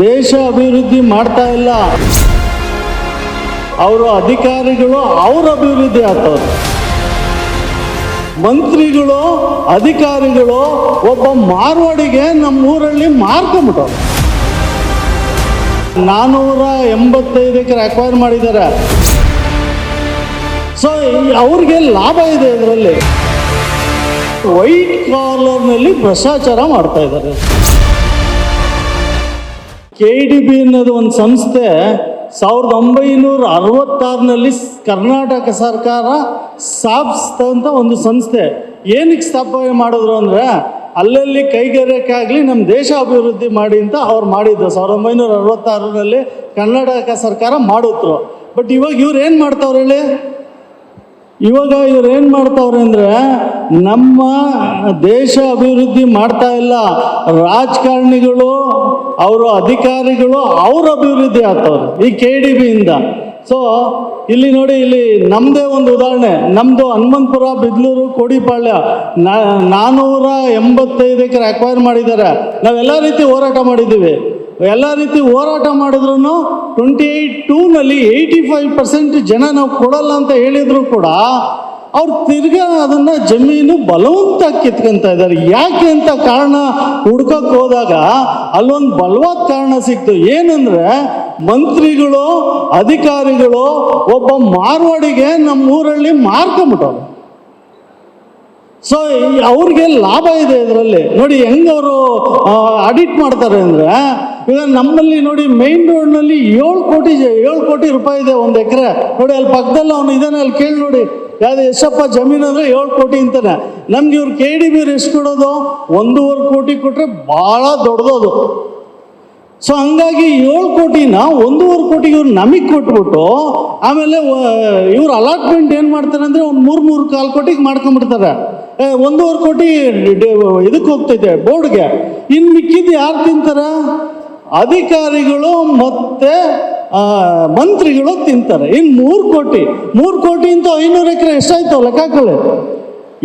ದೇಶ ಅಭಿವೃದ್ಧಿ ಮಾಡ್ತಾ ಇಲ್ಲ, ಅವರು ಅಧಿಕಾರಿಗಳು ಅವ್ರ ಅಭಿವೃದ್ಧಿ ಆಗ್ತವ್ರು. ಮಂತ್ರಿಗಳು ಅಧಿಕಾರಿಗಳು ಒಬ್ಬ ಮಾರ್ವಾಡಿಗೆ ನಮ್ಮೂರಲ್ಲಿ ಮಾರ್ಕೊಂಬಿಟ್ಟವ್ರು. 485 ಎಕರೆ ಅಕ್ವೈರ್ ಮಾಡಿದ್ದಾರೆ. ಸೊ ಅವ್ರಿಗೆ ಲಾಭ ಇದೆ ಇದರಲ್ಲಿ. ವೈಟ್ ಕಾಲರ್ನಲ್ಲಿ ಭ್ರಷ್ಟಾಚಾರ ಮಾಡ್ತಾ ಇದ್ದಾರೆ. KDB ಅನ್ನೋದು ಒಂದು ಸಂಸ್ಥೆ 1966ರಲ್ಲಿ ಕರ್ನಾಟಕ ಸರ್ಕಾರ ಸ್ಥಾಪಿಸಿದಂಥ ಒಂದು ಸಂಸ್ಥೆ. ಏನಕ್ಕೆ ಸ್ಥಾಪನೆ ಮಾಡಿದ್ರು ಅಂದರೆ ಅಲ್ಲಲ್ಲಿ ಕೈಗಾರಿಕೆಯಾಗಲಿ ನಮ್ಮ ದೇಶ ಅಭಿವೃದ್ಧಿ ಮಾಡಿ ಅಂತ ಅವ್ರು ಮಾಡಿದ್ದು. 1966ರಲ್ಲಿ ಕರ್ನಾಟಕ ಸರ್ಕಾರ ಮಾಡಿದ್ರು. ಬಟ್ ಇವಾಗ ಇವ್ರು ಏನು ಮಾಡ್ತಾವ್ರೆ ಹೇಳಿ? ಇವಾಗ ಇವ್ರು ಏನು ಮಾಡ್ತಾವ್ರೆ ಅಂದರೆ ನಮ್ಮ ದೇಶ ಅಭಿವೃದ್ಧಿ ಮಾಡ್ತಾ ಇಲ್ಲ, ರಾಜಕಾರಣಿಗಳು ಅವರು ಅಧಿಕಾರಿಗಳು ಅವ್ರ ಅಭಿವೃದ್ಧಿ ಆಗ್ತವ್ರೆ ಈ KDBಯಿಂದ. ಸೊ ಇಲ್ಲಿ ನೋಡಿ, ಇಲ್ಲಿ ನಮ್ಮದೇ ಒಂದು ಉದಾಹರಣೆ. ನಮ್ಮದು ಹನುಮಂತಪುರ, ಬಿದ್ಲೂರು, ಕೋಡಿಪಾಳ್ಯ 485 ಎಕರೆ ಅಕ್ವೈರ್ ಮಾಡಿದ್ದಾರೆ. ನಾವೆಲ್ಲ ರೀತಿ ಹೋರಾಟ ಮಾಡಿದ್ದೀವಿ. ಎಲ್ಲ ರೀತಿ ಹೋರಾಟ ಮಾಡಿದ್ರು 2022ನಲ್ಲಿ 85% ಜನ ನಾವು ಕೊಡಲ್ಲ ಅಂತ ಹೇಳಿದ್ರು ಕೂಡ ಅವ್ರು ತಿರ್ಗಾ ಅದನ್ನು ಜಮೀನು ಬಲವಂತ ಕಿತ್ಕೊಂತ ಇದ್ದಾರೆ. ಯಾಕೆ ಅಂತ ಕಾರಣ ಹುಡ್ಕಕ್ಕೆ ಹೋದಾಗ ಅಲ್ಲೊಂದು ಬಲವಾದ ಕಾರಣ ಸಿಕ್ತು. ಏನಂದರೆ ಮಂತ್ರಿಗಳು ಅಧಿಕಾರಿಗಳು ಒಬ್ಬ ಮಾರ್ವಾಡಿಗೆ ನಮ್ಮೂರಲ್ಲಿ ಮಾರ್ಕೊಂಬಿಟ್ಟವ್ರು. ಸೊ ಅವ್ರಿಗೆ ಲಾಭ ಇದೆ ಇದರಲ್ಲಿ. ನೋಡಿ ಹೆಂಗೆ ಅವರು ಆಡಿಟ್ ಮಾಡ್ತಾರೆ ಅಂದರೆ, ಈಗ ನಮ್ಮಲ್ಲಿ ನೋಡಿ ಮೈನ್ ರೋಡ್ನಲ್ಲಿ 7 ಕೋಟಿ ರೂಪಾಯಿ ಇದೆ ಒಂದು ಎಕರೆ. ನೋಡಿ ಅಲ್ಲಿ ಪಕ್ಕದಲ್ಲಿ ಅವನು ಇದ್ದಾನೆ, ಅಲ್ಲಿ ಕೇಳಿ ನೋಡಿ ಯಾವುದು ಎಷ್ಟಪ್ಪ ಜಮೀನು ಅಂದರೆ 7 ಕೋಟಿ ಅಂತಾನೆ. ನಮ್ಗೆ ಇವ್ರು KDB ಎಷ್ಟು ಕೊಡೋದು? 1.5 ಕೋಟಿ ಕೊಟ್ಟರೆ ಭಾಳ ದೊಡ್ಡದದು. ಸೊ ಹಂಗಾಗಿ 7 ಕೋಟಿನ 1.5 ಕೋಟಿಗೆ ಇವ್ರು ನಮಗೆ ಕೊಟ್ಬಿಟ್ಟು ಆಮೇಲೆ ಇವ್ರು ಅಲಾಟ್ಮೆಂಟ್ ಏನು ಮಾಡ್ತಾರೆ ಅಂದರೆ ಒಂದು 3-4 ಕೋಟಿಗೆ ಮಾಡ್ಕೊಂಡ್ಬಿಡ್ತಾರೆ. 1.5 ಕೋಟಿ ಇದಕ್ಕೆ ಹೋಗ್ತೈತೆ ಬೋರ್ಡ್ಗೆ. ಇನ್ನು ಮಿಕ್ಕಿದ್ದು ಯಾರು ತಿಂತಾರೆ? ಅಧಿಕಾರಿಗಳು ಮತ್ತು ಮಂತ್ರಿಗಳು ತಿಂತಾರೆ. ಇನ್ನು 3 ಕೋಟಿ ಇಂತ 500 ಎಕರೆ ಎಷ್ಟಾಯ್ತು ಲೆಕ್ಕಾಕೊಳ್ಳಿ.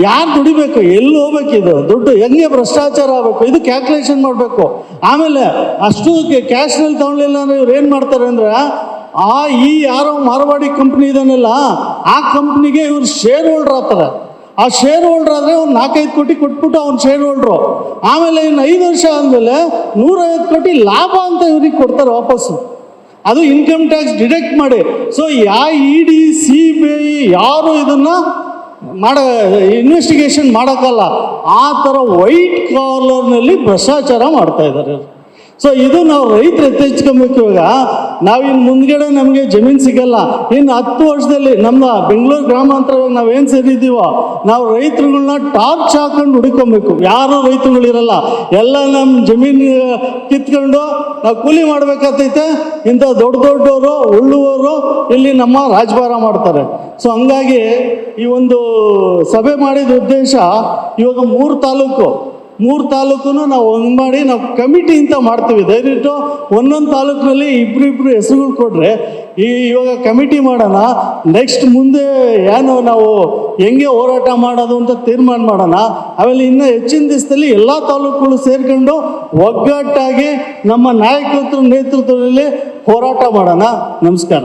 ಯಾರು ದುಡಿಬೇಕು? ಎಲ್ಲಿ ಹೋಗ್ಬೇಕು? ಇದು ದುಡ್ಡು ಹೆಂಗೆ ಭ್ರಷ್ಟಾಚಾರ ಆಗಬೇಕು? ಇದು ಕ್ಯಾಲ್ಕುಲೇಷನ್ ಮಾಡಬೇಕು. ಆಮೇಲೆ ಅಷ್ಟು ಕ್ಯಾಶ್ನಲ್ಲಿ ತಗೊಳ್ಳಿಲ್ಲ ಅಂದರೆ ಇವ್ರು ಏನು ಮಾಡ್ತಾರೆ ಅಂದರೆ ಯಾರೋ ಮಾರ್ವಾಡಿ ಕಂಪ್ನಿ ಇದನ್ನೆಲ್ಲ ಆ ಕಂಪ್ನಿಗೆ ಇವ್ರು ಶೇರ್ ಹೋಲ್ಡರ್ ಆಗ್ತಾರೆ. ಆ ಶೇರ್ ಹೋಲ್ಡರ್ ಆದರೆ ಒಂದು 4-5 ಕೋಟಿ ಕೊಟ್ಬಿಟ್ಟು ಅವ್ನು ಶೇರ್ ಹೋಲ್ಡ್ರು. ಆಮೇಲೆ ಇನ್ನು 5 ವರ್ಷ ಆದಮೇಲೆ 150 ಕೋಟಿ ಲಾಭ ಅಂತ ಇವ್ರಿಗೆ ಕೊಡ್ತಾರೆ ವಾಪಸ್ಸು. ಅದು ಇನ್ಕಮ್ ಟ್ಯಾಕ್ಸ್ ಡಿಡಕ್ಟ್ ಮಾಡಿ. ಸೊ ED CBI ಯಾರು ಇದನ್ನು ಇನ್ವೆಸ್ಟಿಗೇಷನ್ ಮಾಡೋಕ್ಕಲ್ಲ. ಆ ಥರ ವೈಟ್ ಕಾಲರ್ನಲ್ಲಿ ಭ್ರಷ್ಟಾಚಾರ ಮಾಡ್ತಾ ಇದ್ದಾರೆ. ಸೊ ಇದು ನಾವು ರೈತರು ಎತ್ತೆಚ್ಕೊಬೇಕು. ಇವಾಗ ನಾವಿನ್ನು ಮುಂದ್ಗಡೆ ನಮಗೆ ಜಮೀನು ಸಿಗಲ್ಲ. ಇನ್ನು 10 ವರ್ಷದಲ್ಲಿ ನಮ್ಮ ಬೆಂಗಳೂರು ಗ್ರಾಮಾಂತರ ನಾವೇನು ಸೇರಿದ್ದೀವೋ ನಾವು ರೈತರುಗಳನ್ನ ಟಾರ್ಚ್ ಹಾಕೊಂಡು ಹುಡುಕೊಬೇಕು. ಯಾರೂ ರೈತರುಗಳಿರಲ್ಲ, ಎಲ್ಲ ನಮ್ಮ ಜಮೀನು ಕಿತ್ಕೊಂಡು ನಾವು ಕೂಲಿ ಮಾಡಬೇಕಾಗ್ತೈತೆ. ಇಂಥ ದೊಡ್ಡವರು ಉಳ್ಳುವವರು ಇಲ್ಲಿ ನಮ್ಮ ರಾಜಭಾರ ಮಾಡ್ತಾರೆ. ಸೊ ಹಂಗಾಗಿ ಈ ಒಂದು ಸಭೆ ಮಾಡಿದ ಉದ್ದೇಶ, ಇವಾಗ 3 ತಾಲೂಕು ನಾವು ಒಂದು ಮಾಡಿ ನಾವು ಕಮಿಟಿ ಅಂತ ಮಾಡ್ತೀವಿ. ದಯವಿಟ್ಟು ಒಂದೊಂದು ತಾಲೂಕಿನಲ್ಲಿ ಇಬ್ಬರು ಹೆಸರುಗಳು ಕೊಟ್ಟರೆ ಇವಾಗ ಕಮಿಟಿ ಮಾಡೋಣ. ನೆಕ್ಸ್ಟ್ ಮುಂದೆ ಏನು ನಾವು ಹೆಂಗೆ ಹೋರಾಟ ಮಾಡೋದು ಅಂತ ತೀರ್ಮಾನ ಮಾಡೋಣ. ಆಮೇಲೆ ಇನ್ನು ಹೆಚ್ಚಿನ ದಿವಸದಲ್ಲಿ ಎಲ್ಲ ತಾಲೂಕುಗಳು ಸೇರ್ಕೊಂಡು ಒಗ್ಗಟ್ಟಾಗಿ ನಮ್ಮ ನಾಯಕತ್ವ ನೇತೃತ್ವದಲ್ಲಿ ಹೋರಾಟ ಮಾಡೋಣ. ನಮಸ್ಕಾರ.